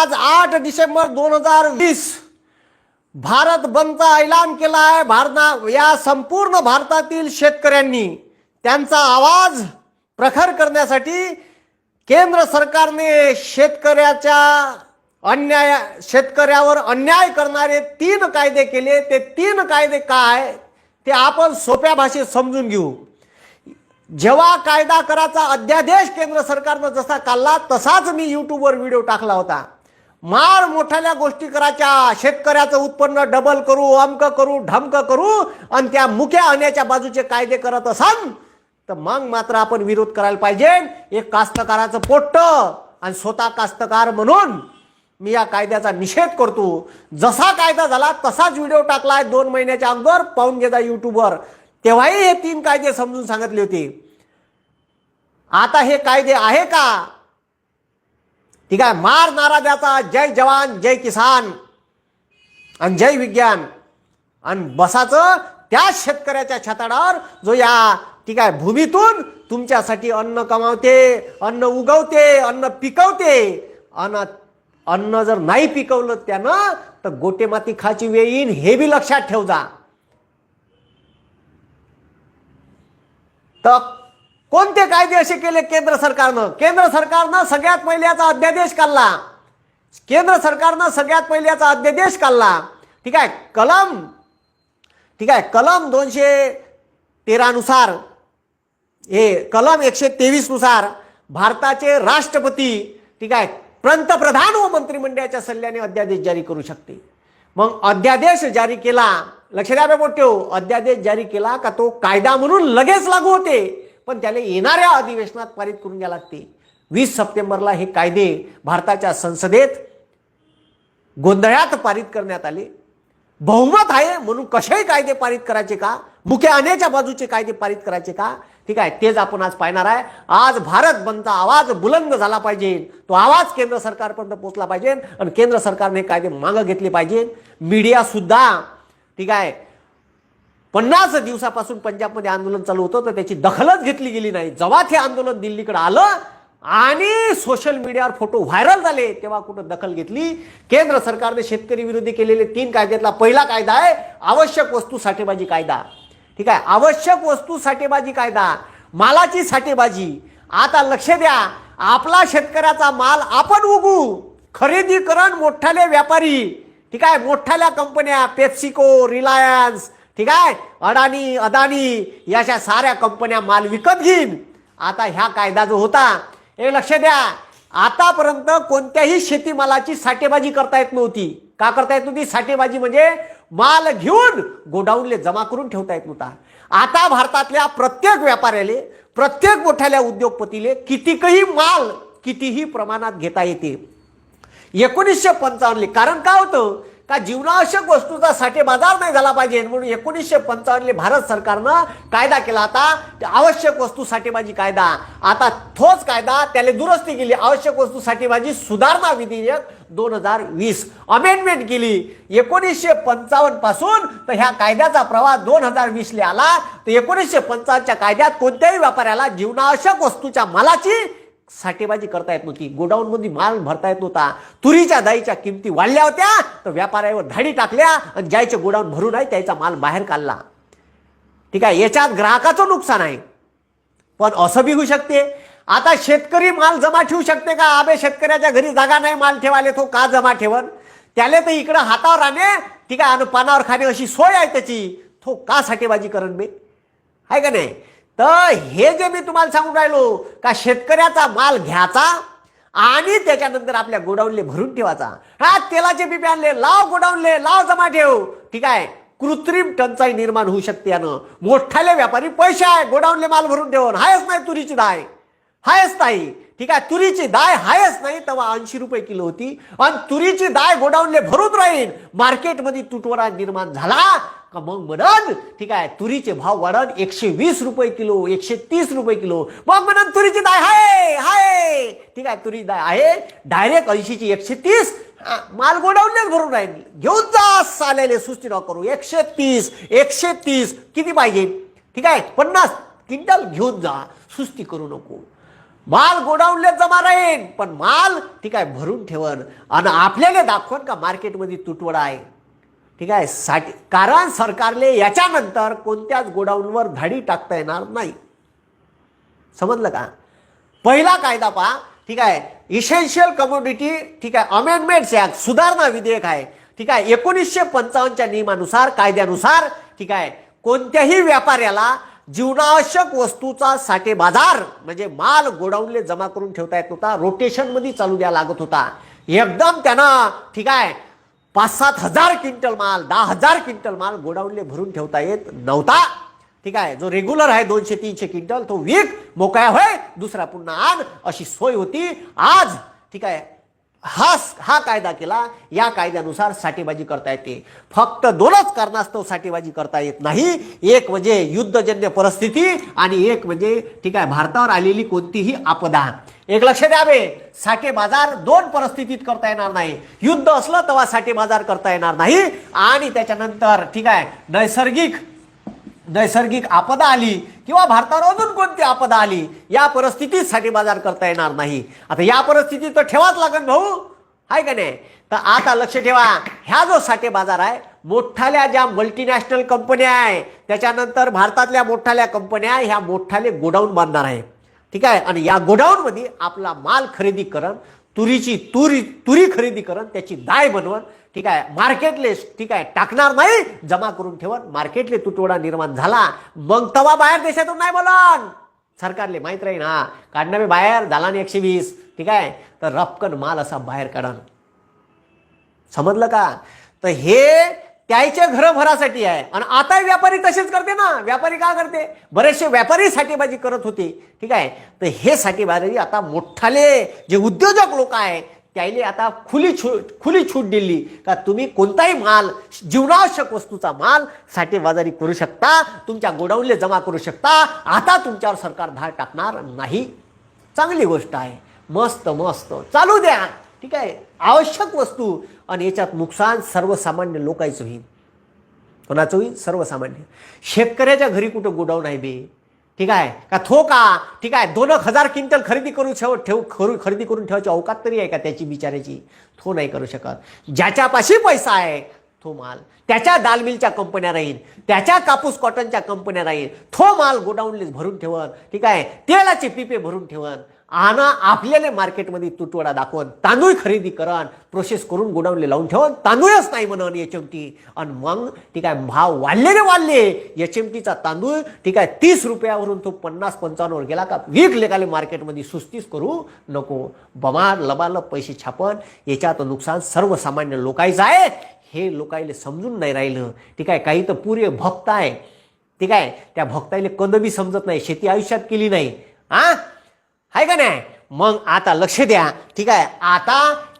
आज 8 डिसेंबर 2020 भारत बंदचा ऐलान केला आहे। या संपूर्ण भारतातील शेतकऱ्यांनी त्यांचा आवाज प्रखर करण्यासाठी केंद्र सरकारने शेतकऱ्यावर अन्याय करणारे 3 कायदे केले। ते 3 कायदे काय ते आपण सोप्या भाषेत समजून घेऊ। जेव्हा कायदा करायचा अध्यादेश केंद्र सरकारने जसा काढला तसाच मी यूट्यूबवर व्हिडिओ टाकला होता। मार मोठ्याल्या गोष्टी करायच्या, शेतकऱ्याचं उत्पन्न डबल करू, अमक करू, ढमक करू आणि त्या मुख्या आणण्याच्या बाजूचे कायदे करत असाल तर मग मात्र आपण विरोध करायला पाहिजे। एक कास्तकाराचं पोट्ट आणि स्वतः कास्तकार म्हणून मी या कायद्याचा निषेध करतो। जसा कायदा झाला तसाच व्हिडिओ टाकलाय 2 महिन्याच्या अगोदर, पाहून घ्या यूट्यूबवर। तेव्हाही हे 3 कायदे समजून सांगितले होते। आता हे कायदे आहे का? ठीक आहे, मार नारा द्याचा, जय जवान जय किसान आणि जय विज्ञान, आणि बसाचं त्या शेतकऱ्याच्या छाताडावर जो या ठीक आहे भूमीतून तुमच्यासाठी अन्न कमावते, अन्न उगवते, अन्न पिकवते। अन्न जर नाही पिकवलं त्यानं तर गोटे माती खाची वेळ येईन, हे बी लक्षात ठेव जा। तर कोणते कायदे असे केले केंद्र सरकारनं? केंद्र सरकारनं सगळ्यात पहिले याचा अध्यादेश काढला। ठीक आहे, कलम 213 नुसार, हे कलम 123 नुसार भारताचे राष्ट्रपती ठीक आहे पंतप्रधान व मंत्रिमंडळाच्या सल्ल्याने अध्यादेश जारी करू शकते। मग अध्यादेश जारी केला, लक्ष द्या बेटा, अध्यादेश जारी केला का तो कायदा म्हणून लगेच लागू होते, पण त्याला येणाऱ्या अधिवेशनात पारित करून घ्यावे लागते। 20 सप्टेंबरला हे कायदे भारताच्या संसदेत गोंधळात पारित करण्यात आले। बहुमत आहे म्हणून कशाही कायदे पारित करायचे का, मुख्य आणण्याच्या बाजूचे कायदे पारित करायचे का, ठीक आहे, तेच आपण आज पाहणार आहे। आज भारत बंदचा आवाज बुलंद झाला पाहिजे, तो आवाज केंद्र सरकारपर्यंत पोहोचला पाहिजे आणि केंद्र सरकारने कायदे मागे घेतले पाहिजे। मीडिया सुद्धा ठीक आहे 50 दिवसापासून पंजाबमध्ये आंदोलन चालू होतं तर त्याची दखलच घेतली गेली नाही। जेव्हा ते आंदोलन दिल्लीकडे आलं आणि सोशल मीडियावर फोटो व्हायरल झाले तेव्हा कुठं दखल घेतली? केंद्र सरकारने शेतकरी विरोधी केलेले 3 कायद्यातला पहिला कायदा आहे आवश्यक वस्तू साठेबाजी कायदा। ठीक आहे, आवश्यक वस्तू साठेबाजी कायदा, मालाची साठेबाजी। आता लक्ष द्या, आपला शेतकऱ्याचा माल आपण उगू, खरेदी करण मोठाले व्यापारी, ठीक आहे, मोठाल्या कंपन्या पेप्सिको, रिलायन्स, ठीक आहे, अदानी याच्या साऱ्या कंपन्या माल विकत घेईन। आता ह्या कायदा जो होता, हे लक्ष द्या, आतापर्यंत कोणत्याही शेतीमालाची साठेबाजी करता येत नव्हती। का करता येत नव्हती? साठेबाजी म्हणजे माल घेऊन गोडाऊनले जमा करून ठेवता येत नव्हता। आता भारतातल्या प्रत्येक व्यापाऱ्याले, प्रत्येक मोठ्याल्या उद्योगपतीले कितीही माल कितीही प्रमाणात घेता येते। 1955 कारण काय होतं का जीवनावश्यक वस्तूचा साठे बाजार नाही झाला पाहिजे म्हणून 1955 भारत सरकारनं कायदा केला होता आवश्यक वस्तू साठेबाजी कायदा। आता तोच कायदा त्याला दुरुस्ती केली, आवश्यक वस्तू साठेबाजी सुधारणा विधेयक 2020 अमेंडमेंट केली। 1955 पासून तर ह्या कायद्याचा प्रवाह 2020 ला आला। तर 1955 च्या कायद्यात कोणत्याही व्यापाऱ्याला जीवनावश्यक वस्तूच्या मालाची साठेबाजी करता येत नव्हती, गोडाऊन मध्ये माल भरता येत नव्हता। तुरीच्या डाळीच्या किमती वाढल्या होत्या तर व्यापाऱ्यावर धाडी टाकल्या आणि ज्याचे गोडाऊन भरून आहे त्याचा माल बाहेर काढला। ठीक आहे, याच्यात ग्राहकाचं नुकसान आहे, पण असं बी होऊ शकते। आता शेतकरी माल जमा ठेवू शकते का? अबे शेतकऱ्याच्या घरी जागा नाही माल ठेवायला, तो का जमा ठेवन? त्याला तर इकडे हातावर राहणे ठीक आहे आणि पानावर खाणे अशी सोय आहे त्याची, तो का साठेबाजी करण बे, आहे का नाही? तर हे जे मी तुम्हाला सांगून राहिलो का शेतकऱ्याचा माल घ्यायचा आणि त्याच्यानंतर आपल्या गोडाऊनले भरून ठेवायचा। हा तेलाचे पिपे आणले, लाव गोडाऊनले, लाव जमा ठेव, ठीक आहे, कृत्रिम टंचाई निर्माण होऊ शकते। यानं मोठाले व्यापारी पैसे आहे गोडाऊनले माल भरून ठेवून, हायच नाही तुरीची डाळ, हायच नाही, ठीक आहे, तुरीची डाळ हायच नाही तेव्हा 80 रुपये किलो होती आणि तुरीची डाळ गोडाऊनले भरून राहील, मार्केटमध्ये तुटवडा निर्माण झाला का मग म्हणन ठीक आहे तुरीचे भाव वाढन 120 रुपये किलो, 130 रुपये किलो, मग म्हणन तुरीची डाळ हाय ठीक आहे, तुरीची डाळ आहे डायरेक्ट 80 ची 130, माल गोडाऊनलेच भरून राहील, घेऊन जा सालेले सुस्ती न करू। 130 किती पाहिजे? ठीक आहे 50 क्विंटल घेऊन जा, सुस्ती करू नको। माल गोडाऊनला जमा राहील, पण माल ठीक आहे भरून ठेवन आणि आपल्याला दाखवून का मार्केटमध्ये तुटवडा आहे. ठीक आहे, कारण सरकारले याच्यानंतर कोणत्याच गोडाऊनवर धाडी टाकता येणार नाही. समजलं का? पहिला कायदा पहा. ठीक आहे, इसेन्शियल कमोडिटी ठीक आहे अमेंडमेंट्स ऍक्ट सुधारणा विधेयक आहे. ठीक आहे, 1955च्या नियमानुसार कायद्यानुसार ठीक आहे कोणत्याही व्यापाऱ्याला जीवनावश्यक वस्तूचा साठे बाजार म्हणजे माल गोडाऊनला जमा करून ठेवता येत नव्हता, रोटेशन मध्ये चालू द्या लागत होता. एकदम त्यानं ठीक आहे 5-7 हजार क्विंटल माल 10,000 क्विंटल माल गोडाऊनला भरून ठेवता येत नव्हता. ठीक आहे, जो रेग्युलर आहे 200-300 क्विंटल तो विक मोकळा होय, दुसरा पुन्हा आण अशी सोय होती. आज ठीक आहे हा कायदा केला. या कायद्यानुसार साठेबाजी करता येते. फक्त 2च कारणास्तव साठेबाजी करता येत नाही. एक म्हणजे युद्धजन्य परिस्थिती आणि एक म्हणजे ठीक आहे भारतावर आलेली कोणतीही आपदा. एक लक्ष द्यावे, साठे बाजार 2 परिस्थितीत करता येणार नाही. युद्ध असलं तेव्हा साठे बाजार करता येणार नाही आणि त्याच्यानंतर ठीक आहे नैसर्गिक आपदा आली किंवा भारतावर अजून कोणती आपदा आली या परिस्थितीत साठे बाजार करता येणार नाही. आता या परिस्थितीत तर ठेवाच लागेल भाऊ, आहे का नाही? तर आता लक्ष ठेवा, ह्या जो साठे बाजार आहे मोठ्याल्या ज्या मल्टीनॅशनल कंपन्या आहे त्याच्यानंतर भारतातल्या मोठ्याल्या कंपन्या ह्या मोठ्याले गोडाऊन बांधणार आहे. ठीक आहे, आणि या गोडाऊन मध्ये आपला माल खरेदी करण, तुरी खरेदी करण, त्याची दाय बनवून ठीक आहे मार्केटले ठीक आहे टाकणार नाही, जमा करून ठेवून मार्केटले तुटवडा निर्माण झाला मग तवा बाहेर देशातून नाही बोलन. सरकारले माहित राहील हा काढणार बाहेर दालान 120 ठीक आहे, तर रपकन माल असा बाहेर काढण. समजलं का? तर हे त्याच्या घर भरासाठी आहे. आणि आता व्यापारी तसेच करते ना. व्यापारी का करते? बरेचसे व्यापारी साठेबाजी करत होते. ठीक आहे, तर हे साठेबाजी आता मोठाले जे उद्योजक लोक आहे त्याला आता खुली छूट दिली का तुम्ही कोणताही माल जीवनावश्यक वस्तूचा माल साठेबाजारी करू शकता, तुमच्या गोडाऊनला जमा करू शकता. आता तुमच्यावर सरकार धाड टाकणार नाही. चांगली गोष्ट आहे. मस्त मस्त चालू द्या. ठीक आहे, आवश्यक वस्तू आणि याच्यात नुकसान सर्वसामान्य लोकांचं होईल. कोणाचं होईल? सर्वसामान्य. शेतकऱ्याच्या घरी कुठं गोडाऊन आहे बे? ठीक आहे का? ठीक आहे 2,000 क्विंटल खरेदी करून खरेदी करून ठेवायची अवकात तरी आहे का त्याची बिचाऱ्याची? तो नाही करू शकत. ज्याच्यापाशी पैसा आहे तो माल, त्याच्या दालमिलच्या कंपन्या राहील, त्याच्या कापूस कॉटनच्या कंपन्या राहील, तो माल गोडाऊनला भरून ठेवून ठीक आहे तेलाचे पिपे भरून ठेवून आणि आपल्याला मार्केटमध्ये तुटवडा दाखवून तांदूळ खरेदी करण, प्रोसेस करून गोडाऊनला लावून ठेवून तांदूळच नाही म्हणून HMT. आणि मग ठीक आहे भाव वाढले HMTचा तांदूळ ठीक आहे 30 रुपयावरून तो 50-55 वर गेला का वीक लेखाले मार्केटमध्ये सुस्तीच करू नको. बमार लबाल पैसे छापण, याच्यात नुकसान सर्वसामान्य लोकांचं आहे. हे लोकांना समजून नाही राहिलं. ठीक आहे, काही तर पुरे भक्त आहे. ठीक आहे, त्या भक्ताईला कदबी समजत नाही, शेती आयुष्यात केली नाही. आहे का नाही? मग आता लक्ष द्या. ठीक आहे, आता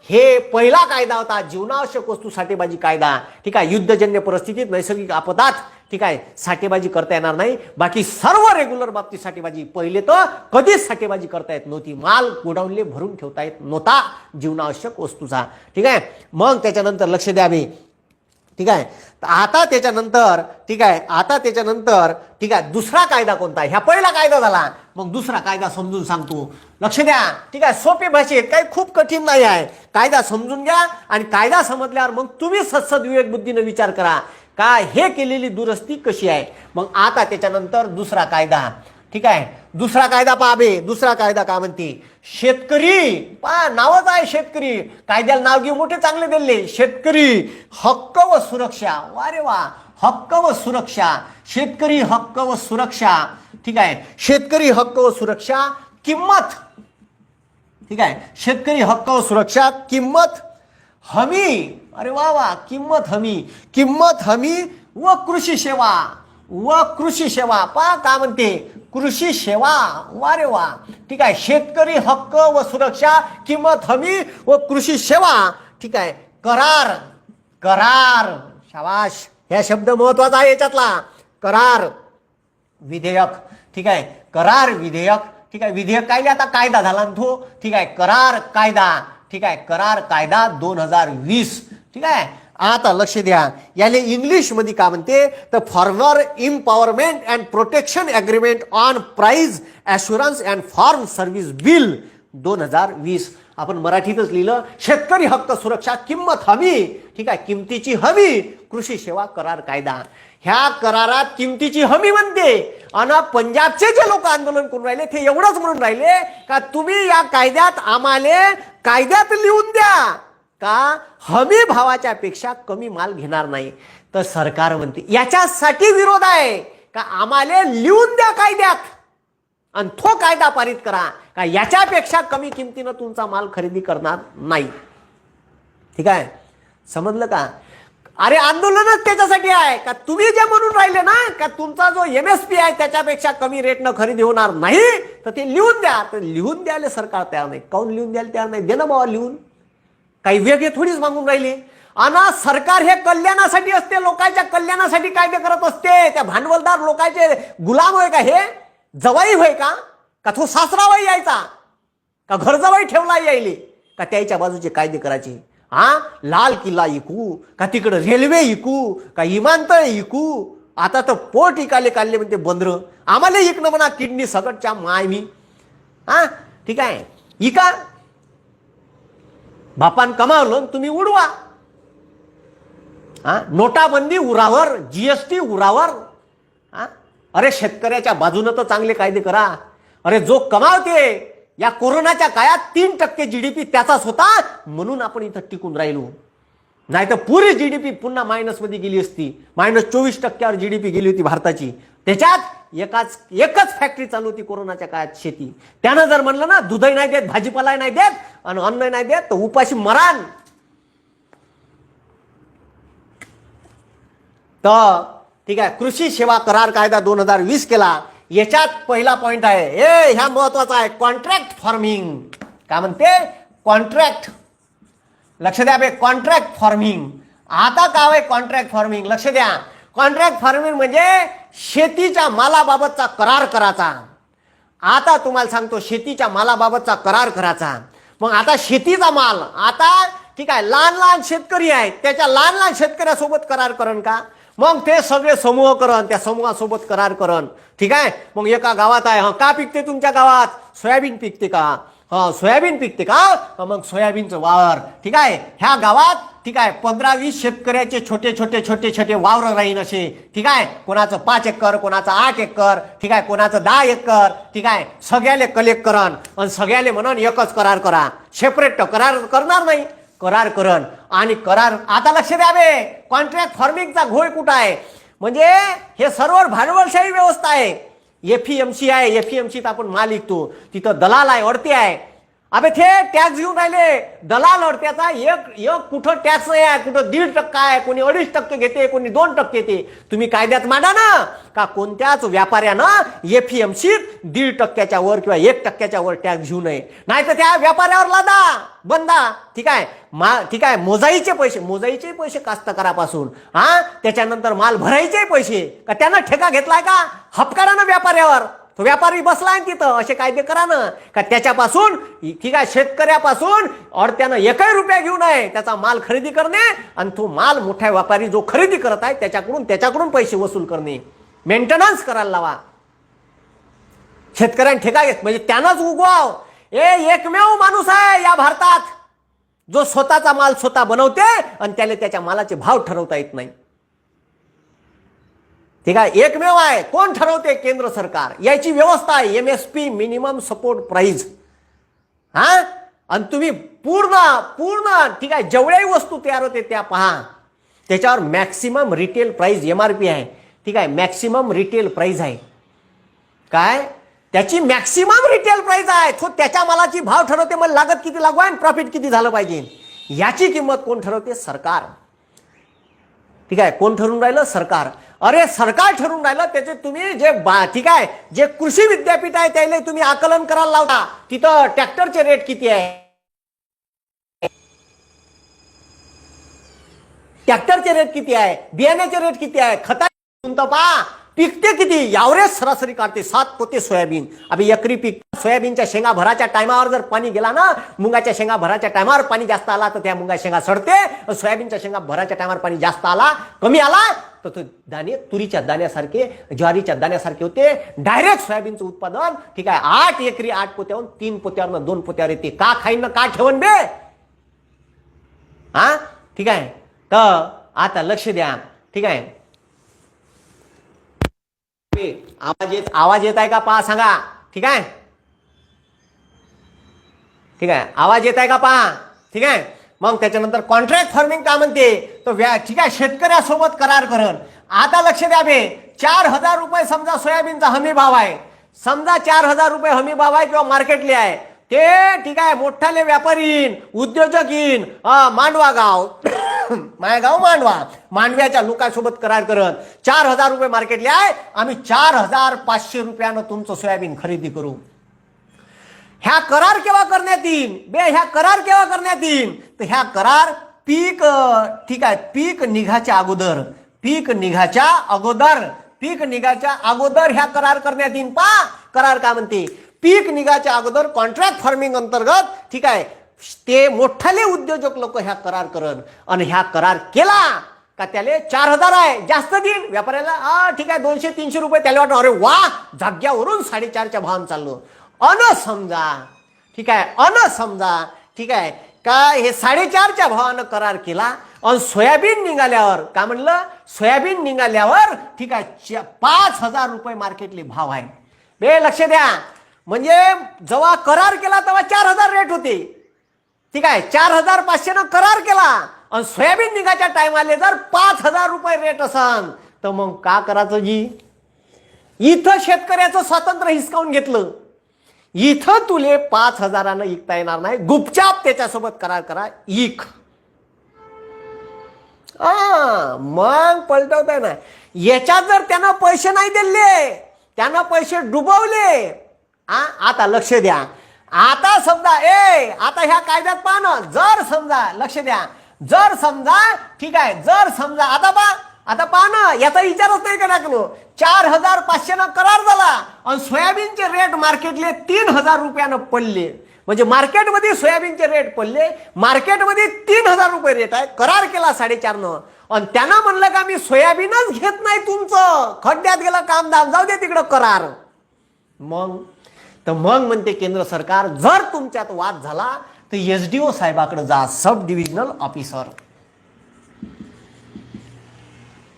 हे पहिला कायदा होता जीवनावश्यक वस्तू साठेबाजी कायदा. ठीक आहे, युद्धजन्य परिस्थितीत नैसर्गिक आपदात ठीक आहे साठेबाजी करता येणार नाही. बाकी सर्व रेग्युलर बाबतीत साठेबाजी. पहिले तर कधीच साठेबाजी करता येत नव्हती. माल गोडाऊनले भरून ठेवता येत नव्हता जीवनावश्यक वस्तूचा. ठीक आहे, मग त्याच्यानंतर लक्ष द्यावे. ठीक आहे, आता त्याच्यानंतर ठीक आहे दुसरा कायदा कोणता? ह्या पहिला कायदा झाला, मग दुसरा कायदा समजून सांगतो. लक्ष द्या. ठीक आहे, सोपे भाषेत, काही खूप कठीण नाही आहे. कायदा समजून घ्या आणि कायदा समजल्यावर मग तुम्ही सद्विवेक बुद्धीने विचार करा का हे केलेली दुरुस्ती कशी आहे. मग आता त्याच्यानंतर दुसरा कायदा. ठीक आहे, दुसरा कायदा पाहावे. दुसरा कायदा काय म्हणते? शेतकरी पहा, नावच आहे शेतकरी. कायद्याला नाव घेऊ मोठे चांगले दिले. शेतकरी हक्क व सुरक्षा. वा रे वा, हक्क व सुरक्षा. शेतकरी हक्क व सुरक्षा. ठीक आहे, शेतकरी हक्क व सुरक्षा किंमत. ठीक आहे, शेतकरी हक्क व सुरक्षा किंमत हमी. अरे वा वा, किंमत हमी व कृषी सेवा. पहा का म्हणते? कृषी सेवा. वा रे वा. ठीक आहे, शेतकरी हक्क व सुरक्षा किंमत हमी व कृषी सेवा. ठीक आहे, करार. शाबाश, हा शब्द महत्वाचा आहे याच्यातला. करार विधेयक. ठीक आहे, करार विधेयक. ठीक आहे, विधेयक काय आता कायदा झाला ना तो. ठीक आहे, करार कायदा. ठीक आहे, करार कायदा 2020. ठीक आहे, आता लक्ष द्या, याले इंग्लिश मध्ये काय म्हणते, तर farmer empowerment and protection agreement on price assurance and farm service bill 2020. आपण मराठीतच लिहिलं, शेतकरी हक्क सुरक्षा किंमत हमी. ठीक आहे, किमतीची हमी कृषी सेवा करार कायदा. ह्या करारात किमतीची हमी म्हणते. आणि पंजाबचे जे लोक आंदोलन करून राहिले ते एवढंच म्हणून राहिले का तुम्ही या कायद्यात आम्हाला कायद्यात लिहून द्या का हमी भावाच्या पेक्षा कमी माल घेणार नाही. तर सरकार म्हणते याच्यासाठी विरोध आहे का आम्हाला लिहून द्या कायद्यात आणि तो कायदा पारित करा का याच्यापेक्षा कमी किमतीनं तुमचा माल खरेदी करणार नाही. ठीक आहे, समजलं का? अरे आंदोलनच त्याच्यासाठी आहे का तुम्ही जे म्हणून राहिले ना का तुमचा जो MSP आहे त्याच्यापेक्षा कमी रेटनं खरेदी होणार नाही, तर ते लिहून द्या. तर लिहून द्यायला सरकार तयार नाही. काऊन लिहून द्यायला तयार नाही? दे ना बाबा लिहून. काही वेगळे थोडीच मागून राहिले. आणि सरकार हे कल्याणासाठी असते, लोकांच्या कल्याणासाठी कायदे करत असते. त्या भांडवलदार लोकांचे गुलाम होय का हे? जवाई होय का तो सासरावाई यायचा का घर जवाई ठेवला यायले का त्याच्या बाजूचे कायदे करायचे? लाल किल्ला इकू का तिकडे रेल्वे इकू का विमानतळ इकू? आता तर पोट इकाले काढले म्हणते बंदर. आम्हाला इकणं म्हणा किडनी सगटच्या माय मी. ठीक आहे, इका बापान कमावलं तुम्ही उडवा. नोटाबंदी उरावर, GST उरावर. अरे शेतकऱ्याच्या बाजूनं तर चांगले कायदे करा. अरे जो कमावते या कोरोनाच्या काळात 3% GDP त्याचाच होता म्हणून आपण इथं टिकून राहिलो. नाही तर पुरी GDP पुन्हा मायनस मध्ये गेली असती. -24% GDP गेली होती भारताची. त्याच्यात एकच फॅक्टरी चालू होती कोरोनाच्या काळात, शेती. त्यानं जर म्हणलं ना दूधही नाही देत, भाजीपाला नाही देत आणि अन्न नाही देत तर उपाशी मरान. तर ठीक आहे, कृषी सेवा करार कायदा 2020 केला. याच्यात पहिला पॉइंट आहे, ह्या महत्वाचा आहे, कॉन्ट्रॅक्ट फार्मिंग. काय म्हणते? कॉन्ट्रॅक्ट. लक्ष द्या बे, कॉन्ट्रॅक्ट फार्मिंग. आता काय आहे कॉन्ट्रॅक्ट फार्मिंग? लक्ष द्या, कॉन्ट्रॅक्ट फार्मिंग म्हणजे शेतीच्या मालाबाबतचा करार करायचा. आता तुम्हाला सांगतो, शेतीच्या मालाबाबतचा करार करायचा. मग आता शेतीचा माल, आता ठीक आहे, लहान लहान शेतकरी आहेत, त्याच्या लहान लहान शेतकऱ्यासोबत करार करण का? मग ते सगळे समूह करण, त्या समूहासोबत करार करण. ठीक आहे, मग एका गावात आहे, का पिकते तुमच्या गावात? सोयाबीन पिकते का? सोयाबीन पिकते का? मग सोयाबीनचं वावर. ठीक आहे, ह्या गावात ठीक आहे 15-20 शेतकऱ्याचे छोटे छोटे वावर राहीन असे. ठीक आहे, कोणाचं 5 एकर, कोणाचं 8 एकर, ठीक आहे, कोणाचं 10 एकर. ठीक आहे, सगळ्याले कलेक्ट करण आणि सगळ्याले म्हणून एकच करार करा. सेपरेट करार करणार नाही, करार करण. आणि करार आता लक्ष द्यावे, कॉन्ट्रॅक्ट फार्मिंगचा घोळ कुठं आहे? म्हणजे हे सर्व भांडवलशाही व्यवस्था आहे. FEMC आहे, FEMCत आपण माल विकतो, तिथं दलाल आहे, अडते आहे. अबे ते टॅक्स घेऊन राहिले. दलाल अडत्याचा एक कुठं टॅक्स आहे, कुठं 1.5% आहे, कोणी 2.5% घेते, कोणी 2% येते. तुम्ही कायद्यात मांडा ना का कोणत्याच व्यापाऱ्यानं FEMCत 1.5% वर किंवा 1% वर टॅक्स घेऊ नये. नाही तर त्या व्यापाऱ्यावर लादा बंदा. ठीक आहे, ठीक आहे, मोजाईचे पैसे कास्तकारापासून, त्याच्यानंतर माल भरायचे पैसे का त्यानं ठेका घेतलाय का? हपकारानं व्यापाऱ्यावर. तो व्यापारी बसलाय तिथं. असे कायदे करा ना का त्याच्यापासून, ठीक आहे, शेतकऱ्यापासून त्यानं 1 रुपया घेऊ नये. त्याचा माल खरेदी करणे आणि तो माल मोठ्या व्यापारी जो खरेदी करत आहे त्याच्याकडून पैसे वसूल करणे, मेंटेनन्स करायला लावा. शेतकऱ्यांनी ठेका घेत म्हणजे त्यानंच उगवाव. एकमेव माणूस आहे या भारतात जो स्वतःचा माल स्वतः बनवते आणि त्याच्या मालाचे भाव ठरवता येत नाही. ठीक आहे, एकमेव आहे. कोण ठरवते? केंद्र सरकार. याची व्यवस्था आहे MSP, मिनिमम सपोर्ट प्राइस. आणि तुम्ही पूर्ण ठीक आहे, जेवढ्याही वस्तू तयार होते त्या पहा, त्याच्यावर मॅक्सिमम रिटेल प्राइस MRP आहे. ठीक आहे, मॅक्सिमम रिटेल प्राइस आहे. काय? त्याची मॅक्सिमम रिटेल प्राइस आहे. तो त्याच्या मालाची भाव ठरवते. मग लागत किती लागू आहे, प्रॉफिट किती झालं पाहिजे, याची किंमत कोण ठरवते? सरकार. ठीक आहे, कोण ठरवून राहिलं? सरकार. अरे सरकार ठरवून राहिलं. त्याचे तुम्ही जे ठीक आहे, जे कृषी विद्यापीठ आहे त्याला तुम्ही आकलन करायला लावता. तिथं ट्रॅक्टरचे रेट किती आहे, ट्रॅक्टरचे रेट किती आहे, बियाण्याचे रेट किती आहे, खता पहा. पिकते किती? यावरेज सरासरी काढते 7 पोते सोयाबीन. अभि एकरी पीक सोयाबीनच्या शेंगा भराच्या टायमावर जर पाणी गेला ना, मुंगाच्या शेंगा भराच्या टायमावर पाणी जास्त आला तर त्या मुंगा शेंगा सडते. सोयाबीनच्या शेंगा भराच्या टायमावर पाणी जास्त आला, कमी आला तर तो दाणे तुरीच्या दाण्यासारखे, ज्वारीच्या दाण्यासारखे होते. डायरेक्ट सोयाबीनचं उत्पादन ठीक आहे 8 एकरी 8 पोत्यावरून 3 पोत्यावर 2 पोत्यावर येते. का खाईन ना का ठेवून बे? हा ठीक आहे. तर आता लक्ष द्या. ठीक आहे, आवाज येत आहे का पहा, सांगा. ठीक आहे, ठीक आहे, आवाज येत आहे का पहा. ठीक आहे, मग त्याच्यानंतर कॉन्ट्रॅक्ट फार्मिंग का म्हणते, तो ठीक आहे शेतकऱ्यासोबत करार करण. आता लक्ष द्या बे, 4,000 रुपये समजा सोयाबीनचा हमी भाव आहे. समजा 4,000 रुपये हमी भाव आहे किंवा मार्केटले आहे. ते ठीक आहे मोठाले व्यापारी येईन, उद्योजक येईन, मांडवा गाव मायगाव मांडवा, मांडव्याच्या लोकांसोबत करार करत 4,000 रुपये मार्केटले आहे, आम्ही 4,500 रुपयानं तुमचं सोयाबीन खरेदी करू. ह्या करार केव्हा करण्यात येईल बे? ह्या करार केव्हा करण्यात येईल? तर ह्या करार पीक ठीक आहे पीक निघाच्या अगोदर, पीक निघाच्या अगोदर, पीक निघाच्या अगोदर ह्या करार करण्यात येईल. पा करार का म्हणते, पीक निघाच्या अगोदर कॉन्ट्रॅक्ट फार्मिंग अंतर्गत ठीक आहे ते मोठाले उद्योजक लोक ह्या करार करन. आणि ह्या करार केला का त्याले 4,000 आहे जास्त देईन व्यापाऱ्याला. ठीक आहे 200-300 रुपये त्याला वाटतं अरे वा जाग्यावरून 4.5च्या भावानं चाललो. समजा ठीक आहे समजा ठीक आहे का हे 4.5च्या भावानं करार केला. आणि सोयाबीन निघाल्यावर का म्हणलं, सोयाबीन निघाल्यावर ठीक आहे 5,000 रुपये मार्केटले भाव आहे. बे लक्ष द्या, म्हणजे जेव्हा करार केला तेव्हा 4,000 रेट होते. ठीक आहे 4,500 न करार केला आणि सोयाबीन निघाच्या टायमाले जर 5,000 रुपये रेट असन तर मग का करायचं जी? इथं शेतकऱ्याचं स्वातंत्र्य हिसकावून घेतलं. इथं तुले 5,000नं विकता येणार नाही, गुपचाप त्याच्यासोबत करार करा इक. मग पलटवताय ना. याच्यात जर त्यानं पैसे नाही दिले, त्यानं पैसे डुबवले. आता लक्ष द्या, आता समजा आता ह्या कायद्यात पहा ना, जर समजा लक्ष द्या, जर समजा ठीक आहे जर समजा आता पहा ना, याचा विचारच नाही करा करो. 4,500 न करार झाला आणि सोयाबीनचे रेट मार्केटले 3,000 रुपयानं पडले. म्हणजे मार्केटमध्ये सोयाबीनचे रेट पडले, मार्केटमध्ये 3,000 रुपये रेट आहे. करार केला 4.5 आणि त्यांना म्हणलं का मी सोयाबीनच घेत नाही तुमचं, खड्ड्यात गेलं कामधाम, जाऊ दे तिकडं करार. मग म्हणते केंद्र सरकार जर तुमच्यात वाद झाला तर SDO साहेबाकडे जा, सब डिव्हिजनल ऑफिसर.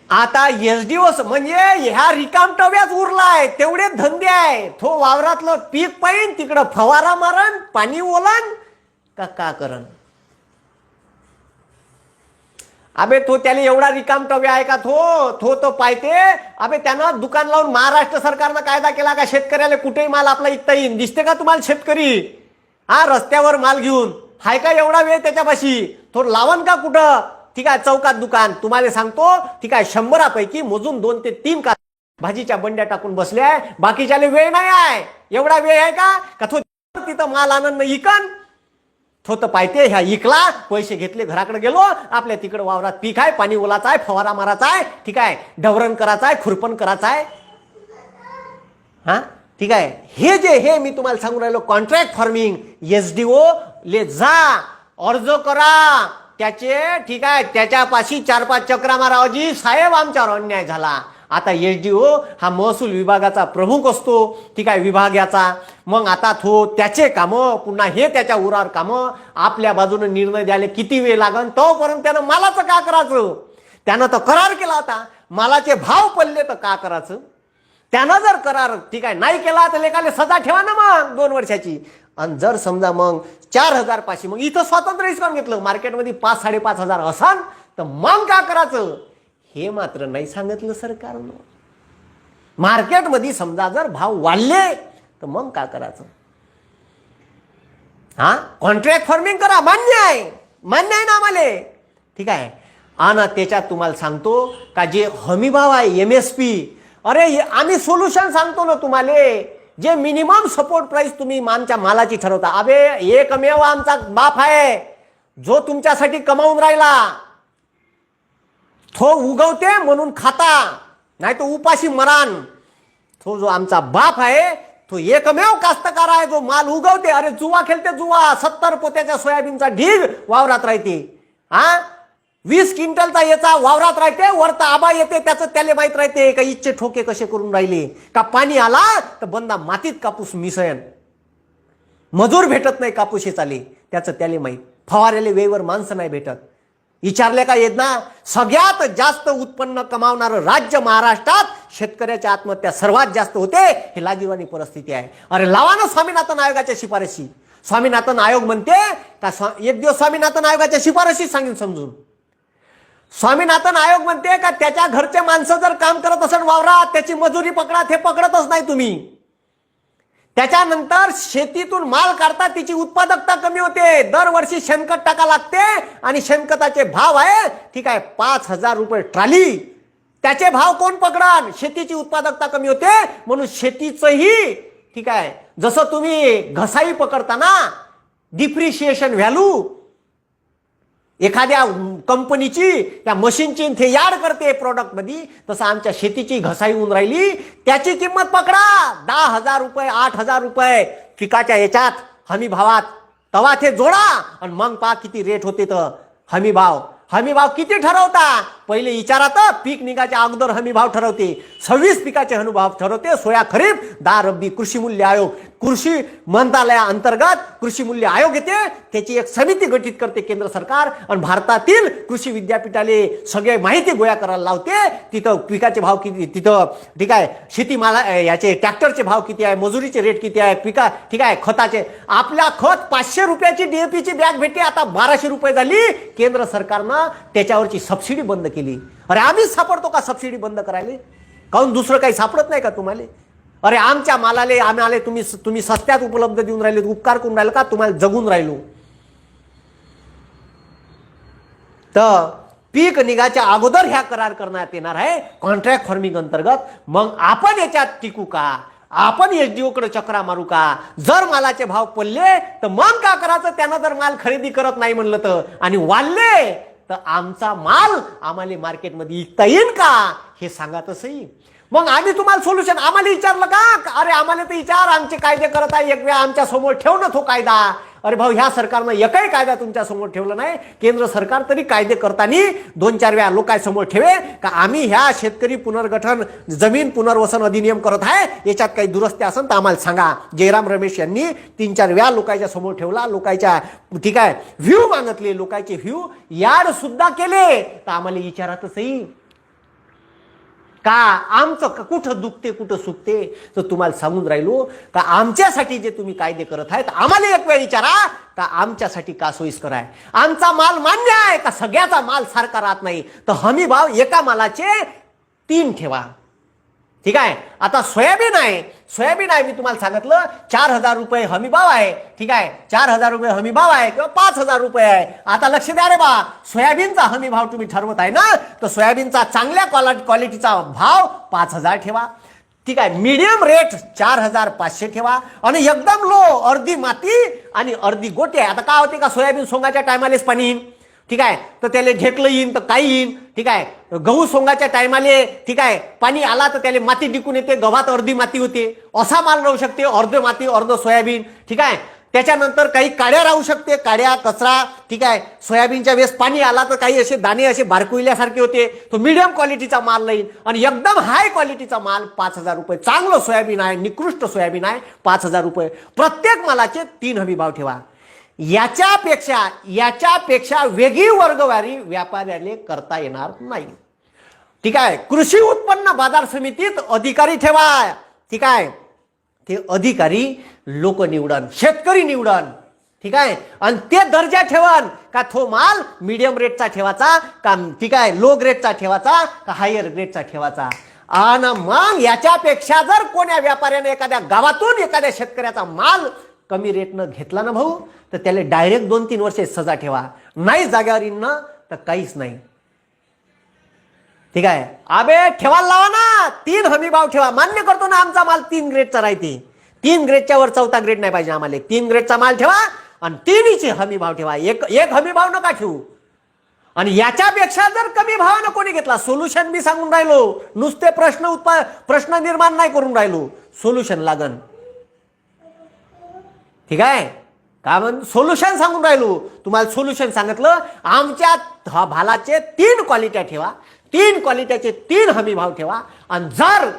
आता SDO म्हणजे ह्या रिकामटव्याच उरलाय, तेवढे धंदे आहे. तो वावरातलं पीक पाहिन, तिकडं फवारा मारण, पाणी ओलान का करण. अबे तो त्याला एवढा रिकामटव्य आहे का? तो पाहते. अबे त्यानं दुकान लावून महाराष्ट्र सरकारनं कायदा केला का शेतकऱ्याला कुठेही माल आपला विकता येईल. दिसते का तुम्हाला शेतकरी रस्त्यावर माल घेऊन? हाय का एवढा वेळ त्याच्यापाशी? तो लावण का कुठं ठीक आहे चौकात दुकान? तुम्हाला सांगतो ठीक आहे 100 पैकी मोजून 2 ते 3 का भाजीच्या बंड्या टाकून बसले आहे. बाकीच्याला वेळ नाही आहे. एवढा वेळ आहे का तो तिथं माल आनंद इकन? तो तर पाहिजे ह्या इकला, पैसे घेतले, घराकडे गेलो, आपल्या तिकडे वावरात पीक आहे, पाणी ओलाचा आहे, फवारा मारायचा आहे, ठीक आहे डवरण करायचा आहे, खुरपण करायचा आहे. ठीक आहे, हे मी तुम्हाला सांगून राहिलो कॉन्ट्रॅक्ट फार्मिंग. SDO ले जा, अर्ज करा त्याचे. ठीक आहे त्याच्यापाशी 4-5 चक्रा मारावाजी, साहेब आमच्यावर अन्याय झाला. आता SDO हा महसूल विभागाचा प्रमुख असतो. ठीक आहे विभागाचा. मग आता त्याचे कामं पुन्हा हे त्याच्या उरावर कामं, आपल्या बाजूने निर्णय द्यायला किती वेळ लागन, तोपर्यंत त्यानं मालाचं का करायचं? त्यानं तर करार केला होता, मालाचे भाव पडले तर का करायचं? त्यानं जर करार ठीक आहे नाही केला तर लेखाले सजा ठेवा ना मग 2 वर्षाची. आणि जर समजा मग 4,500 मग इथं स्वातंत्र्य हिसकावून घेतलं, मार्केटमध्ये 5,000-5,500 असन तर मग का करायचं? हे मात्र नाही सांगितलं सरकारनं. मार्केटमध्ये समजा जर भाव वाढले तर मग काय करायचं? कॉन्ट्रॅक्ट फार्मिंग करा, मान्य आहे ना आम्हाला. ठीक आहे. आणि त्याच्यात तुम्हाला सांगतो का जे हमी भाव आहे MSP, अरे आम्ही सोल्युशन सांगतो ना तुम्हाला. जे मिनिमम सपोर्ट प्राइस तुम्ही आमच्या मालाची ठरवता. अबे एकमेव आमचा बाप आहे जो तुमच्यासाठी कमावून राहिला, तो उगवते म्हणून खाता. नाही तो उपाशी मरान. तो जो आमचा बाप आहे तो एकमेव कास्तकार आहे जो माल उगवते. अरे जुवा खेळते जुवा. 70 पोत्याच्या सोयाबीनचा ढीग वावरात राहते. 20 क्विंटलचा याचा वावरात राहते. वरता आबा येते त्याचं त्याला माहित राहते का इच्छे ठोके कसे करून राहिले. का पाणी आला तर बंदा मातीत कापूस मिसळन. मजूर भेटत नाही कापूस चाले त्याचं त्याला माहित. फवारेले वेळेवर माणसं नाही भेटत. विचारले का येत ना. सगळ्यात जास्त उत्पन्न कमावणारं राज्य महाराष्ट्रात शेतकऱ्याच्या आत्महत्या सर्वात जास्त होते. हे लाजिरवाणी परिस्थिती आहे. अरे लावा ना स्वामीनाथन आयोगाच्या शिफारशी. स्वामीनाथन आयोग म्हणते का एक दिवस स्वामीनाथन आयोगाच्या शिफारशी सांगेन समजून. स्वामीनाथन आयोग म्हणते का त्याच्या घरचे माणसं जर काम करत असेल वावरात त्याची मजुरी पकडा. ते पकडतच नाही तुम्ही. त्याच्यानंतर शेतीतून माल काढता तिची उत्पादकता कमी होते. दरवर्षी शेणखत टाका लागते आणि शेणखताचे भाव आहे ठीक आहे 5,000 रुपये ट्राली. त्याचे भाव कोण पकडाल. शेतीची उत्पादकता कमी होते म्हणून शेतीचंही ठीक आहे जसं तुम्ही घसाई पकडताना डिप्रिशिएशन व्हॅल्यू एखाद्या कंपनीची त्या मशीनची ते याड करते प्रोडक्ट मध्ये तसं आमच्या शेतीची घसाई होऊन राहिली. त्याची किंमत पकडा 10,000 रुपये 8,000 रुपये पिकाच्या याच्यात हमी भावात. तवा ते जोडा आणि मग पहा किती रेट होते. तर हमी भाव किती ठरवता. पहिले विचारात पीक निघाच्या अगोदर हमी भाव ठरवते. 26 पिकाचे हमी भाव ठरवते. सोया खरीप 10 रब्बी. कृषी मूल्य आयोग कृषी मंत्रालयाअंतर्गत कृषी मूल्य आयोग येते. त्याची एक समिती गठीत करते केंद्र सरकार आणि भारतातील कृषी विद्यापीठाले सगळे माहिती गोळा करायला लावते. तिथं पिकाचे भाव किती तिथं ठीक आहे शेतीमाला याचे ट्रॅक्टरचे भाव किती आहे मजुरीचे रेट किती आहे पिका ठीक आहे खताचे. आपल्या खत 500 रुपयाची डीएपीची बॅग भेटते आता 1200 रुपये झाली. केंद्र सरकारनं त्याच्यावरची सबसिडी बंद केली. अरे आम्हीच सापडतो का सबसिडी बंद करायला. काहून दुसरं काही सापडत नाही का तुम्हाला. अरे आमच्या मालाले आम्हाला तुम्ही सस्त्यात उपलब्ध देऊन राहिले. उपकार करून राहिले का तुम्हाला जगून राहिलो. तर पीक निघाच्या अगोदर ह्या करार करण्यात येणार आहे कॉन्ट्रॅक्ट फार्मिंग अंतर्गत. मग आपण याच्यात टिकू का. आपण एसडीओ कडे चक्रा मारू का. जर मालाचे भाव पडले तर मग का करायचं. त्यानं जर माल खरेदी करत नाही म्हणलं तर आणि वाढले तर आमचा माल आम्हाला मार्केटमध्ये विकता येईल का हे सांगा तसंही. मग आम्ही तुम्हाला सोल्युशन आम्हाला विचारलं का. अरे आम्हाला तर विचार आमचे कायदे करत आहे एक वेळा आमच्या समोर ठेवणं तो कायदा. अरे भाऊ ह्या सरकारनं एकही कायदा तुमच्या समोर ठेवला नाही. केंद्र सरकार तरी कायदे करताना 2-4 वेळा लोकांसमोर ठेवे का आम्ही ह्या शेतकरी पुनर्गठन जमीन पुनर्वसन अधिनियम करत आहे याच्यात काही दुरुस्ती असेल तर आम्हाला सांगा. जयराम रमेश यांनी 3-4 वेळा लोकांच्या समोर ठेवला. लोकांच्या ठीक आहे व्ह्यू मागितले. लोकांचे व्ह्यू याड सुद्धा केले तर आम्हाला विचारातच का आमचं कुठं दुखते कुठं सुखते. तर तुम्हाला सांगून राहिलो का आमच्यासाठी जे तुम्ही कायदे करत आहेत आम्हाला एक वेळ विचारा का आमच्यासाठी का सोयीस्कर आहे. आमचा माल मान्य आहे का सगळ्याचा माल सारखा राहत नाही. तर हमी भाव एका मालाचे 3 ठेवा. ठीक आहे. आता सोयाबीन आहे मी तुम्हाला सांगितलं 4,000 रुपये हमी भाव आहे. ठीक आहे 4,000 रुपये हमी भाव आहे किंवा 5,000 रुपये आहे. आता लक्ष द्या रे बा सोयाबीनचा हमी भाव तुम्ही ठरवत आहे ना तर सोयाबीनचा चांगल्या क्वालिटीचा भाव 5,000 ठेवा. ठीक आहे. मीडियम रेट 4,500 ठेवा आणि एकदम लो अर्धी माती आणि अर्धी गोटे. आता काय होते का सोयाबीन सोंगाच्या टायमालेच पाणी येईन. ठीक आहे तर त्याला ढेकलं येईन तर काही येईन. ठीक आहे गहू सोंगाच्या टायमाले ठीक आहे पाणी आला तर त्याला माती टिकून येते. गव्हात अर्धी माती होते. असा माल राहू शकते अर्ध माती अर्ध सोयाबीन. ठीक आहे. त्याच्यानंतर काही काड्या राहू शकते काड्या कचरा. ठीक आहे. सोयाबीनच्या वेळेस पाणी आला तर काही असे दाणे असे बारकुईल्यासारखे होते. तो मीडियम क्वालिटीचा माल नाही आणि एकदम हाय क्वालिटीचा माल 5,000 रुपये. चांगलं सोयाबीन आहे निकृष्ट सोयाबीन आहे 5,000 रुपये. प्रत्येक मालाचे 3 हमी भाव ठेवा. याच्यापेक्षा वेगळी वर्गवारी व्यापाऱ्याला करता येणार नाही. ठीक आहे. कृषी उत्पन्न बाजार समितीत अधिकारी ठेवा. ठीक आहे. ते अधिकारी लोक निवडन शेतकरी निवडन. ठीक आहे. आणि ते दर्जा ठेवन का तो माल मीडियम रेटचा ठेवायचा का ठीक आहे लो ग्रेडचा ठेवायचा का हायर ग्रेडचा ठेवायचा. आणि मग याच्यापेक्षा जर कोण्या व्यापाऱ्याने एखाद्या गावातून एखाद्या शेतकऱ्याचा माल कमी रेटनं घेतला ना भाऊ तर त्याला डायरेक्ट 2-3 वर्षे सजा ठेवा. नाही जाग्यावर येईन ना तर काहीच नाही. ठीक आहे. अबे ठेवायला लावा ना 3 हमी भाव ठेवा. मान्य करतो ना आमचा माल 3 ग्रेडचा राहते. 3 ग्रेडच्या वर 4था ग्रेड नाही पाहिजे आम्हाला. 3 ग्रेडचा माल ठेवा आणि 3चे हमी भाव ठेवा. एक हमी भाव नका ठेवू. आणि याच्यापेक्षा जर कमी भावानं कोणी घेतला, सोल्युशन मी सांगून राहिलो, नुसते प्रश्न निर्माण नाही करून राहिलो, सोल्युशन लागन. ठीक आहे का, सोल्युशन सांगून राहिलो तुम्हाला. सोल्युशन सांगितलं, आमच्या भालाचे 3 क्वालिट्या ठेवा, 3 क्वालिट्याचे 3 हमी भाव ठेवा. आणि जर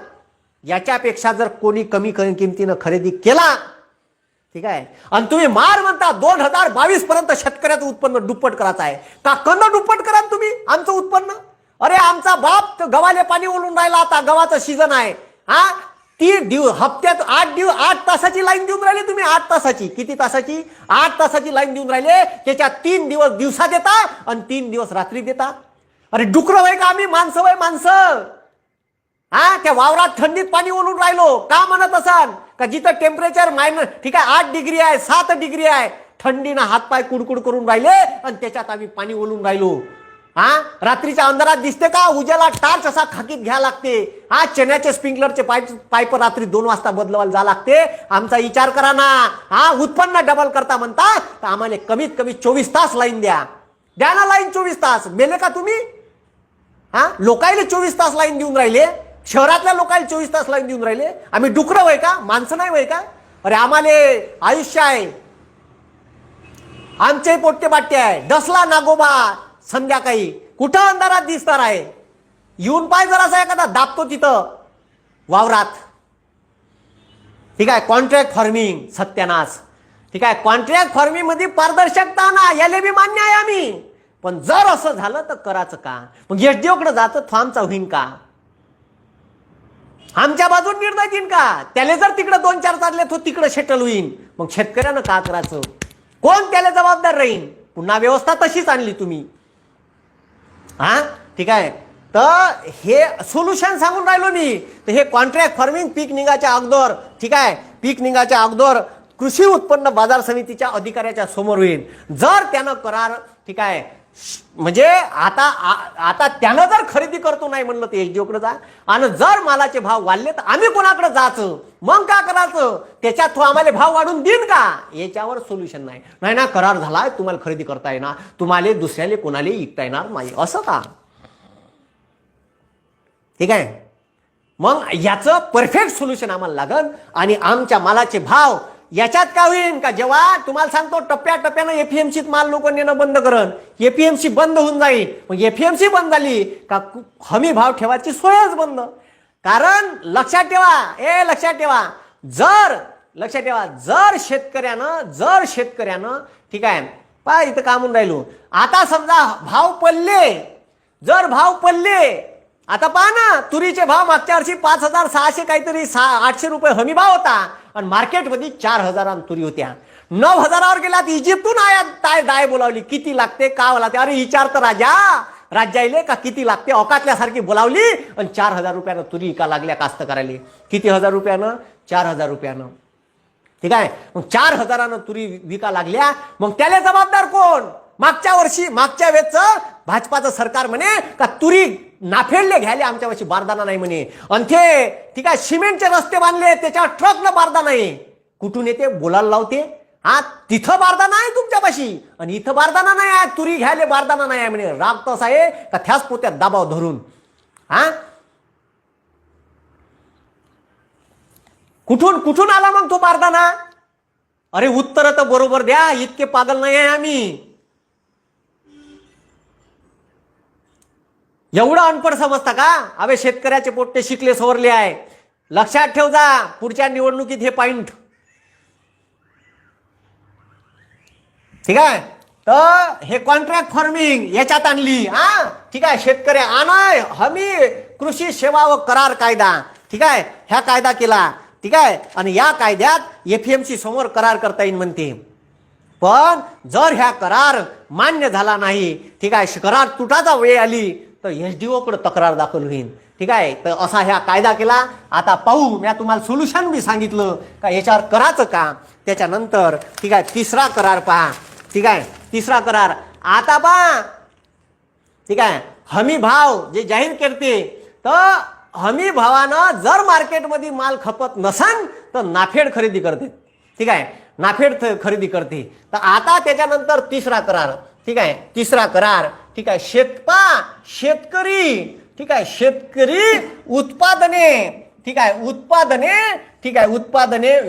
याच्यापेक्षा जर कोणी कमी किमतीनं खरेदी केला, ठीक आहे, आणि तुम्ही मार म्हणता 2022 पर्यंत शेतकऱ्याचं उत्पन्न दुप्पट करायचं आहे का, कंद दुप्पट करा तुम्ही आमचं उत्पन्न. अरे आमचा बाप गव्हाले पाणी ओलून राहिला, आता गव्हाचं सीझन आहे. हा 3 दिवस हप्त्यात 8 तासाची लाईन देऊन राहिले तुम्ही. 8 तासाची, किती तासाची? 8 तासाची लाईन देऊन राहिले. त्याच्यात 3 दिवस दिवसा देता आणि 3 दिवस रात्री देता. अरे डुकरं वय का आम्ही, माणसं वय माणसं. हा त्या वावरात थंडीत पाणी ओलून राहिलो का म्हणत असाल का, जिथं टेम्परेचर मायनस, ठीक आहे, 8 डिग्री आहे, 7 डिग्री आहे, थंडीनं हातपाय कुडकुड करून राहिले आणि त्याच्यात आम्ही पाणी ओलून राहिलो. हा रात्रीच्या अंधारात दिसते का, उज्याला टार्च असा खाकीत घ्या लागते. हा चण्याचे स्प्रिंकलरचे पाईप रात्री 2 वाजता बदलवायला जा लागते. आमचा विचार करा ना. हा उत्पन्न डबल करता म्हणता तर आम्हाला कमीत कमी 24 तास लाईन द्या ना, लाईन 24 तास. मेले का तुम्ही? हा लोकायले 24 तास लाईन देऊन राहिले, शहरातल्या लोकांना 24 तास लाईन देऊन राहिले. आम्ही डुकरं वय का, माणसं नाही वय का? अरे आम्हाला आयुष्य आहे, आमचे पोट्टे बाट्टे आहे. डसला नागोबा संध्याकाळी कुठं अंधारात दिसणार आहे, येऊन पाय जरासा एखादा दाबतो तिथं वावरात. ठीक आहे, कॉन्ट्रॅक्ट फार्मिंग सत्यानाश. ठीक आहे, कॉन्ट्रॅक्ट फार्मिंग मध्ये पारदर्शकता ना, याले बी मान्य आहे आम्ही. पण जर असं झालं तर करायचं का, मग एसडीओकडे जातं थांबचा होईन का, आमच्या बाजून निर्णय देईन का? त्याला जर तिकडे 2-4 चालले तो तिकडे सेटल होईन, मग शेतकऱ्यानं का करायचं, कोण त्याला जबाबदार राहीन? पुन्हा व्यवस्था तशीच आणली तुम्ही. हा ठीक आहे, तर हे सोल्युशन सांगून राहिलो मी. तर हे कॉन्ट्रॅक्ट फार्मिंग पीक निघाच्या अगोदर, ठीक आहे, पीक निघाच्या अगोदर कृषी उत्पन्न बाजार समितीच्या अधिकाऱ्याच्या समोर होईल. जर त्यानं करार, ठीक आहे, म्हणजे आता त्यानं जर खरेदी करतो नाही म्हणलं तर एसडीओकडे जा. आणि जर मालाचे भाव वाढले तर आम्ही कोणाकडे जायचं, मग का करायचं? त्याच्यात तो आम्हाला भाव वाढून देईन का? याच्यावर सोल्युशन नाही. नाही ना, करार झालाय, तुम्हाला खरेदी करता येणार, तुम्हाला दुसऱ्याला कोणाला विकता येणार नाही, असं का? ठीक आहे, मग याचं परफेक्ट सोल्युशन आम्हाला लागन. आणि आमच्या मालाचे भाव याच्यात का होईल का, जेव्हा तुम्हाला सांगतो टप्प्याटप्प्यानं एपीएमसीत माल लोक नेणं बंद करण, एपीएमसी बंद होऊन जाईल. मग एपीएमसी बंद झाली का हमी भाव ठेवायची सोयच बंद. कारण लक्षात ठेवा, जर शेतकऱ्यानं ठीक आहे, पहा इथं का म्हणून राहिलो, आता समजा भाव पडले, जर भाव पडले, आता पहा ना, तुरीचे भाव मागच्या वर्षी 5,600 काहीतरी 800 रुपये हमी भाव होता आणि मार्केटमध्ये 4,000 तुरी होत्या. 9,000वर गेला. इजिप्तून आयात दाय बोलावली, किती लागते का लागते? अरे विचार तर राज्याले का किती लागते, औकातल्यासारखी बोलावली आणि 4,000 रुपयानं तुरी का लागल्या कास्तकाराले. किती हजार रुपयानं? 4,000 रुपयानं. ठीक आहे, मग 4,000नं तुरी विका लागल्या. मग त्याला जबाबदार कोण? मागच्या वेळचं भाजपाचं सरकार म्हणे का तुरी नाफेडले घ्यायला आमच्या वर्षी बारदाना नाही म्हणे. आणि ते ठीक आहे, सिमेंटचे रस्ते बांधले, त्याच्यावर ट्रकनं बारदाना आहे. कुठून येते? बोलायला लावते. हा तिथं बारदाना आहे तुमच्यापाशी आणि इथं बारदाना नाही आहे, तुरी घ्यायला बारदाना नाही आहे म्हणे. राग तसा आहे का त्याच पोत्यात दबाव धरून. हा कुठून आला मग तो बारदाना? अरे उत्तर तर बरोबर द्या, इतके पागल नाही आहे आम्ही. एवढं अनपढ समजता का? अबे शेतकऱ्याचे पोट्टे शिकले सवरले आहे. लक्षात ठेव जा पुढच्या निवडणुकीत हे पॉइंट. ठीक आहे, तर हे कॉन्ट्रॅक्ट फार्मिंग याच्यात आणली. हा ठीक आहे, शेतकरी आणाय हमी कृषी सेवा व करार कायदा, ठीक आहे, ह्या कायदा केला. ठीक आहे, आणि या कायद्यात एपीएमसी समोर करार करता येईल म्हणते. पण जर ह्या करार मान्य झाला नाही, ठीक आहे, करार तुटाचा वेळ आली तर एसडीओ कडे तक्रार दाखल होईल. ठीक आहे, तर असा ह्या कायदा केला. आता पाहू, मी तुम्हाला सोल्युशन बी सांगितलं का याच्यावर करायचं का. त्याच्यानंतर ठीक आहे, तिसरा करार पहा. ठीक आहे, तिसरा करार आता पहा. ठीक आहे, हमी भाव जे जाहीर करते, तर हमी भावानं जर मार्केटमध्ये माल खपत नसन तर नाफेड खरेदी करते. ठीक आहे, नाफेड खरेदी करते. तर आता त्याच्यानंतर तिसरा करार. ठीक आहे, तिसरा करार ठीक आहे, शेतकरी, ठीक आहे, शेतकरी उत्पादने, ठीक आहे, उत्पादने, ठीक आहे, उत्पादने,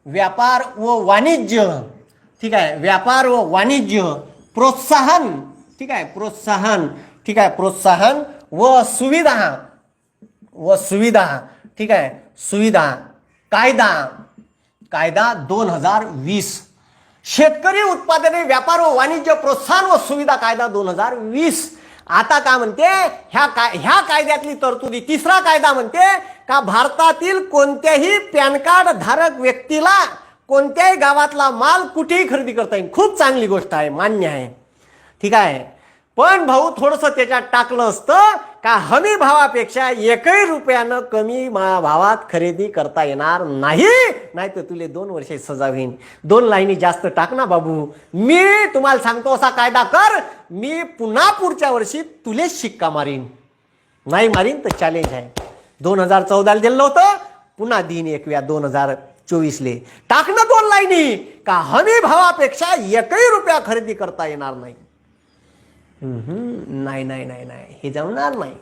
व्यापार व वाणिज्य, ठीक आहे, व्यापार व वाणिज्य, प्रोत्साहन, ठीक आहे, प्रोत्साहन, ठीक आहे, प्रोत्साहन व सुविधा, ठीक आहे, सुविधा, कायदा 2020, शेतकरी उत्पादने, व्यापार व वाणिज्य, प्रोत्साहन व सुविधा कायदा 2020. आता काय म्हणते, ह्या कायद्यातली तरतुदी, तिसरा कायदा म्हणते का भारतातील कोणत्याही पॅन कार्ड धारक व्यक्तीला कोणत्याही गावातला माल कुठेही खरेदी करता येईल. खूप चांगली गोष्ट आहे, मान्य आहे, ठीक आहे. पण भाऊ थोडंसं त्याच्यात टाकलं असतं का हमी भावापेक्षा 1 रुपयानं कमी भावात खरेदी करता येणार नाही, नाहीतर तुले 2 वर्षे सजा होईल. 2 लाईनी जास्त टाक ना बाबू. मी तुम्हाला सांगतो असा कायदा कर, मी पुन्हा पुढच्या वर्षी तुले शिक्का मारीन. नाही मारीन तर चॅलेंज आहे. 2014 दिलं होतं, पुन्हा दिन 2024 टाक ना 2 लाईनी का हमी भावापेक्षा 1 रुपया खरेदी करता येणार नाही. नाही नाही नाही नाही, हे जमणार नाही,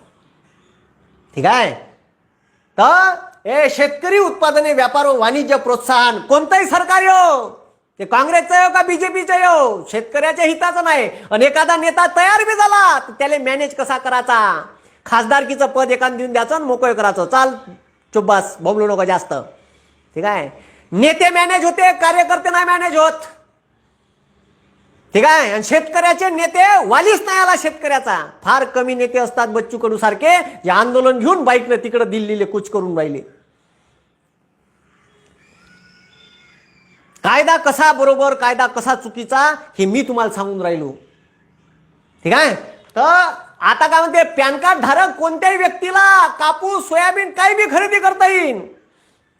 ठीक आहे. तर शेतकरी उत्पादने, व्यापार व वाणिज्य, प्रोत्साहन कोणतंही सरकार येऊ, ते काँग्रेसचं येऊ का बीजेपीचं येऊ, शेतकऱ्याच्या हिताचं नाही. आणि एखादा नेता तयार बी झाला तर त्याला मॅनेज कसा करायचा, खासदारकीचं पद एखादं देऊन द्यायचं आणि मोकळं करायचं, चाल चुब्बास बोंबलू नको जास्त, ठीक आहे. नेते मॅनेज होते, कार्यकर्ते नाही मॅनेज होत, ठीक आहे. आणि शेतकऱ्याचे नेते वालीच नाही आला शेतकऱ्याचा. फार कमी नेते असतात बच्चू कडू सारखे, जे आंदोलन घेऊन बाईकने तिकडे दिल्लीले कूच करून राहिले. कायदा कसा बरोबर, कायदा कसा चुकीचा, हे मी तुम्हाला सांगून राहिलो, ठीक आहे. तर आता काय म्हणते, पॅन कार्ड धारक कोणत्याही व्यक्तीला कापूस, सोयाबीन काही बी खरेदी करता येईल,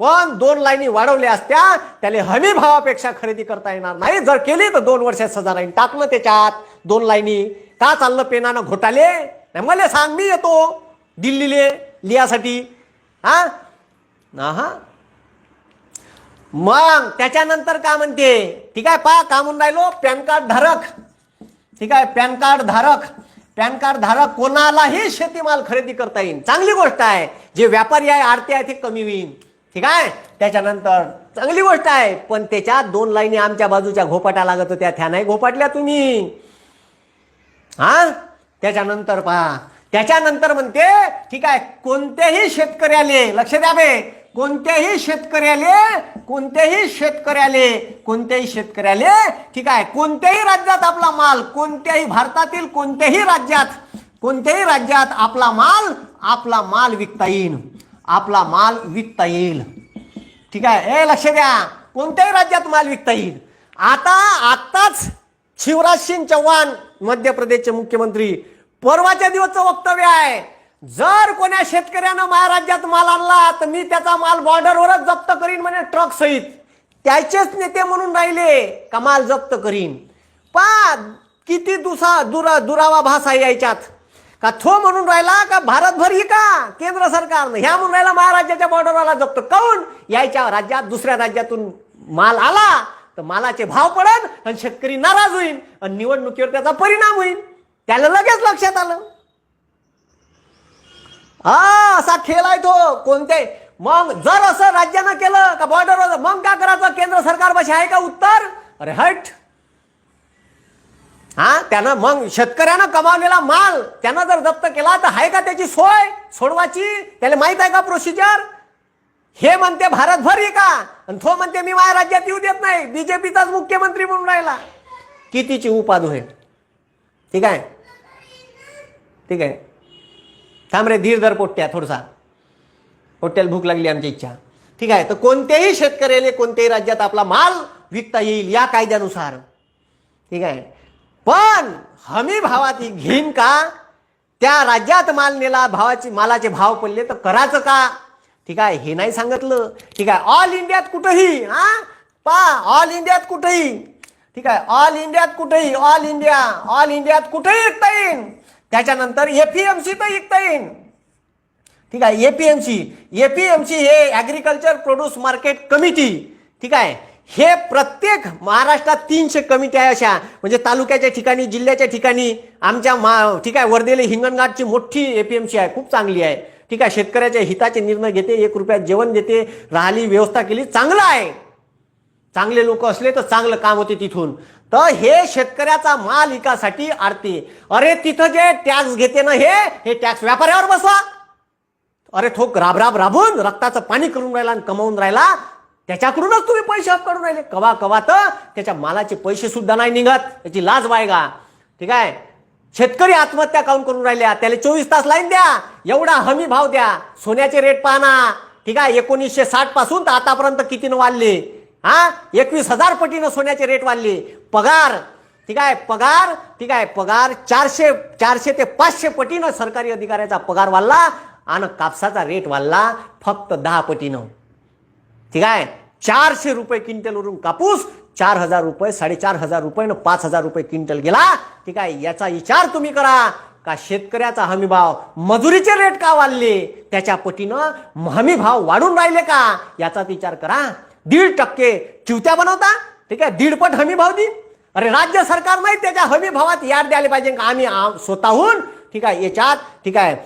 पण 2 लाईनी वाढवल्या असत्या, त्याला हमी भावापेक्षा खरेदी करता येणार नाही. जर केली तर 2 वर्षात सजा राहील. टाकलं त्याच्यात 2 लाईनी. का चाललं पेनानं घोटाले, मला सांग, मी येतो दिल्लीले लिहासाठी. हा मग त्याच्यानंतर काय म्हणते, ठीक आहे, का म्हणून राहिलो, पॅन कार्ड धारक, ठीक आहे, पॅन कार्ड धारक कोणालाही शेतीमाल खरेदी करता येईल. चांगली गोष्ट आहे. जे व्यापारी आहे, आडते आहे, ते कमी होईल, ठीक आहे. त्याच्यानंतर चांगली गोष्ट आहे, पण त्याच्यात 2 लाईनी आमच्या बाजूच्या घोपाट्या लागत होत्या, त्या नाही घोपाटल्या तुम्ही. त्याच्यानंतर त्याच्यानंतर म्हणते, ठीक आहे, कोणत्याही शेतकऱ्याले, लक्ष द्या बे, कोणत्याही शेतकऱ्याले, ठीक आहे, कोणत्याही राज्यात आपला माल, कोणत्याही भारतातील कोणत्याही राज्यात आपला माल विकता येईल, ठीक आहे. लक्ष द्या, कोणत्याही राज्यात माल विकता येईल. आताच शिवराज सिंग चौहान, मध्य प्रदेशचे मुख्यमंत्री, परवाच्या दिवसचं वक्तव्य आहे, जर कोण्या शेतकऱ्यानं माझ्या राज्यात माल आणला तर मी त्याचा माल बॉर्डरवरच जप्त करीन म्हणे, ट्रक सहित. त्याचेच नेते म्हणून राहिले का माल जप्त करीन. किती दुरावा भास आहे याच्यात. का थो म्हणून राहिला का भारतभर ही का केंद्र सरकारनं, ह्या म्हणून राहिला महाराष्ट्राच्या बॉर्डरला जप्त. काऊन, यायच्या राज्यात दुसऱ्या राज्यातून माल आला तर मालाचे भाव पडन आणि शेतकरी नाराज होईल आणि निवडणुकीवर त्याचा परिणाम होईल. त्याला लगेच लक्षात आलं. असा खेळ आहे तो. कोणते मग जर असं राज्यानं केलं का बॉर्डरवर, मग काय करायचं, केंद्र सरकार बशी आहे का उत्तर, अरे हट. त्यानं मग शेतकऱ्यानं कमावलेला माल त्यानं जर जप्त केला तर आहे का त्याची सोय सोडवाची, त्याला माहित आहे का प्रोसिजर. हे म्हणते भारतभर ही का, आणि तो म्हणते मी माझ्या राज्यात येऊ देत नाही, बीजेपीचाच मुख्यमंत्री म्हणून राहिला. कितीची उपाधू आहे, ठीक आहे, ठीक आहे. थांब रे, धीर धर पोट्ट्या, थोडसा पोट्ट्याला भूक लागली आमची इच्छा, ठीक आहे. तर कोणत्याही शेतकऱ्याला कोणत्याही राज्यात आपला माल विकता येईल या कायद्यानुसार, ठीक आहे. पण हमी भावात घेईन का, त्या राज्यात माल नेला, मालाचे भाव पडले तर करायचं का, ठीक आहे, हे नाही सांगितलं, ठीक आहे. ऑल इंडियात कुठेही, ऑल इंडियात कुठेही, ठीक आहे, ऑल इंडियात कुठेही विकता येईल. त्याच्यानंतर एपीएमसी तर विकता येईल, ठीक आहे. एपीएमसी हे ऍग्रिकल्चर प्रोड्यूस मार्केट कमिटी, ठीक आहे. हे प्रत्येक महाराष्ट्रात 300 कमिट्या आहे अशा, म्हणजे तालुक्याच्या ठिकाणी, जिल्ह्याच्या ठिकाणी. आमच्या ठीक आहे, वर्धेले हिंगणघाटची मोठी एपीएमसी आहे, खूप चांगली आहे. ठीक आहे, शेतकऱ्याच्या हिताचे निर्णय घेते, 1 रुपयात जेवण देते, राहिली व्यवस्था केली, चांगलं आहे. चांगले लोक असले तर चांगलं काम होते तिथून. तर हे शेतकऱ्याचा माल विकासाठी आरती. अरे तिथं जे टॅक्स घेते ना, हे टॅक्स व्यापाऱ्यावर बसवा. अरे ठोक राबून रक्ताचं पाणी करून राहिला आणि कमावून राहिला, त्याच्याकडूनच तुम्ही पैसे काढून राहिले. कवा तर त्याच्या मालाचे पैसे सुद्धा नाही निघत, त्याची लाज बायगा. ठीक आहे, शेतकरी आत्महत्या करून राहिल्या, त्याला 24 तास लाईन द्या, एवढा हमी भाव द्या. सोन्याचे रेट पाहना. ठीक आहे, 1960 पासून तर आतापर्यंत कितीनं वाढले? 21,000 पटीनं सोन्याचे रेट वाढले. पगार ठीक आहे, पगार 400 ते 500 पटीनं सरकारी अधिकाऱ्याचा पगार वाढला आणि कापसाचा रेट वाढला फक्त 10 पटीनं. ठीक आहे, 400 रुपये क्विंटलवरून कापूस 4,000 रुपये, 4,500 रुपये, 5,000 रुपये क्विंटल गेला. ठीक आहे, याचा विचार तुम्ही करा का शेतकऱ्याचा हमी भाव, मजुरीचे रेट का वाढले, त्याच्या पटीनं हमी भाव वाढून राहिले का, याचा विचार करा. 1.5% चिवत्या बनवता. ठीक आहे, 1.5 हमी भाव देईन. अरे राज्य सरकार नाही त्याच्या हमी भावात याड द्यायला पाहिजे का आम्ही स्वतःहून. ठीक आहे, याच्यात ठीक आहे